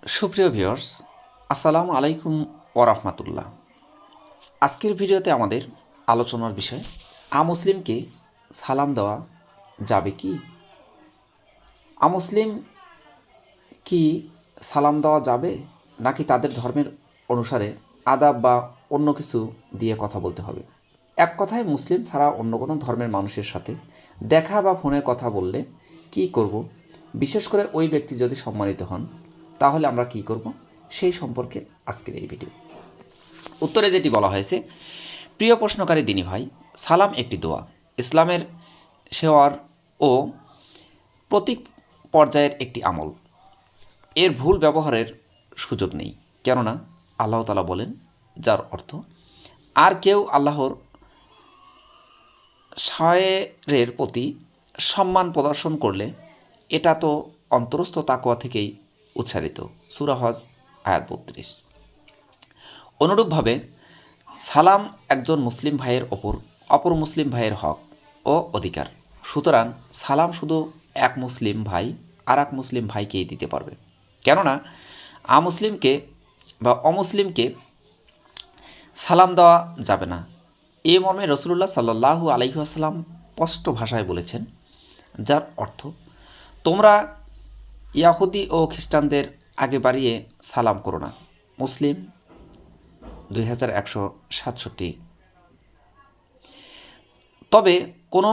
সুপ্রিয় ভিউয়ার্স, আসসালামু আলাইকুম ওয়া রাহমাতুল্লাহ। আজকের ভিডিওতে আমাদের আলোচনার বিষয় আমুসলিমকে সালাম দেওয়া যাবে কি? আমুসলিম কি সালাম দেওয়া যাবে, নাকি তাদের ধর্মের অনুসারে আদাব বা অন্য কিছু দিয়ে কথা বলতে হবে? এক কথায় মুসলিম ছাড়া অন্য কোনো ধর্মের মানুষের সাথে দেখা বা ফোনে কথা বললে কি করব, বিশেষ করে ওই ব্যক্তি যদি সম্মানিত হন তাহলে আমরা কি করব, সেই সম্পর্কে আজকের এই ভিডিও। উত্তরে যেটি বলা হয়েছে, প্রিয় প্রশ্নকারী দিনী ভাই, সালাম একটি দোয়া, ইসলামের শেওয়ার ও প্রতীক পর্যায়ের একটি আমল। এর ভুল ব্যবহারের সুযোগ নেই, কেননা আল্লাহ তাআলা বলেন, যার অর্থ আর কেউ আল্লাহর শায়েরের প্রতি সম্মান প্রদর্শন করলে এটা তো অন্তরস্থ তাকওয়া থেকেই উচ্চারিত। সূরা হজ আয়াত ৩২। অনুরূপভাবে সালাম একজন মুসলিম ভাইয়ের ওপর অপর মুসলিম ভাইয়ের হক ও অধিকার। সুতরাং সালাম শুধু এক মুসলিম ভাই আর এক মুসলিম ভাইকেই দিতে পারবে, কেননা আমুসলিমকে বা অমুসলিমকে সালাম দেওয়া যাবে না। এ মর্মে রাসূলুল্লাহ সাল্লাল্লাহু আলাইহি ওয়াসাল্লাম স্পষ্ট ভাষায় বলেছেন, যার অর্থ তোমরা ইয়াহুদি ও খ্রিস্টানদের আগে বাড়িয়ে সালাম করো না। মুসলিম 2167। তবে কোনো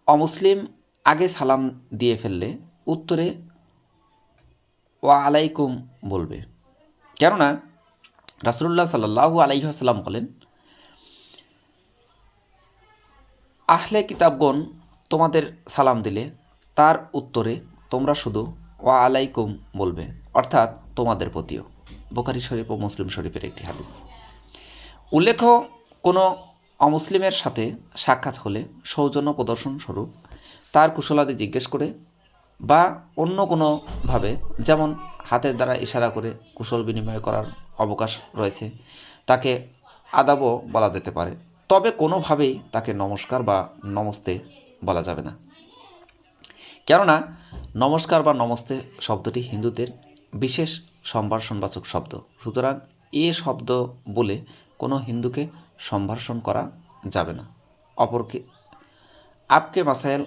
অমুসলিম আগে সালাম দিয়ে ফেললে উত্তরে ওয়া আলাইকুম বলবে, কেননা রাসূলুল্লাহ সাল্লাল্লাহু আলাইহি ওয়াসাল্লাম বলেন, আহলে কিতাবগণ তোমাদের সালাম দিলে তার উত্তরে তোমরা শুধু ওয়া আলাইকুম বলবে, অর্থাৎ তোমাদের প্রতিও। বুখারী শরীফ ও মুসলিম শরীফের একটি হাদিস। উল্লেখ্য, কোনো অমুসলিমের সাথে সাক্ষাৎ হলে সৌজন্য প্রদর্শন স্বরূপ তার কুশলাদি জিজ্ঞেস করে বা অন্য কোনোভাবে, যেমন হাতের দ্বারা ইশারা করে কুশল বিনিময় করার অবকাশ রয়েছে, তাকে আদাবও বলা যেতে পারে। তবে কোনোভাবেই তাকে নমস্কার বা নমস্তে বলা যাবে না, কেননা নমস্কার বা নমস্তে শব্দটি হিন্দুদের বিশেষ সম্ভাষণবাচক শব্দ। সুতরাং এ শব্দ বলে কোনো হিন্দুকে সম্ভাষণ করা যাবে না। অপরকে আপকে মাসাইল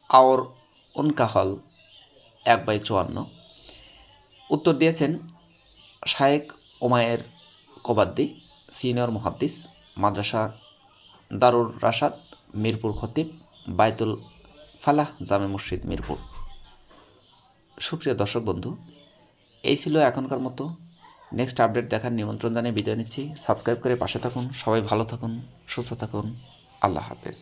আর উনকা হল 1/54 উত্তর দিয়েছেন শায়েখ ওমায়ের কোবাদ্দি, সিনিয়র মুহাদ্দিস, মাদ্রাসা দারুর রাশাদ, মিরপুর খতিব, বাইতুল ফালাহ জামে মসজিদ, মিরপুর। সুপ্রিয় দর্শক বন্ধু, এই ছিল এখনকার মতো। নেক্সট আপডেট দেখার নিমন্ত্রণ জানিয়ে বিদায় নিচ্ছি। সাবস্ক্রাইব করে পাশে থাকুন। সবাই ভালো থাকুন, সুস্থ থাকুন। আল্লাহ হাফেজ।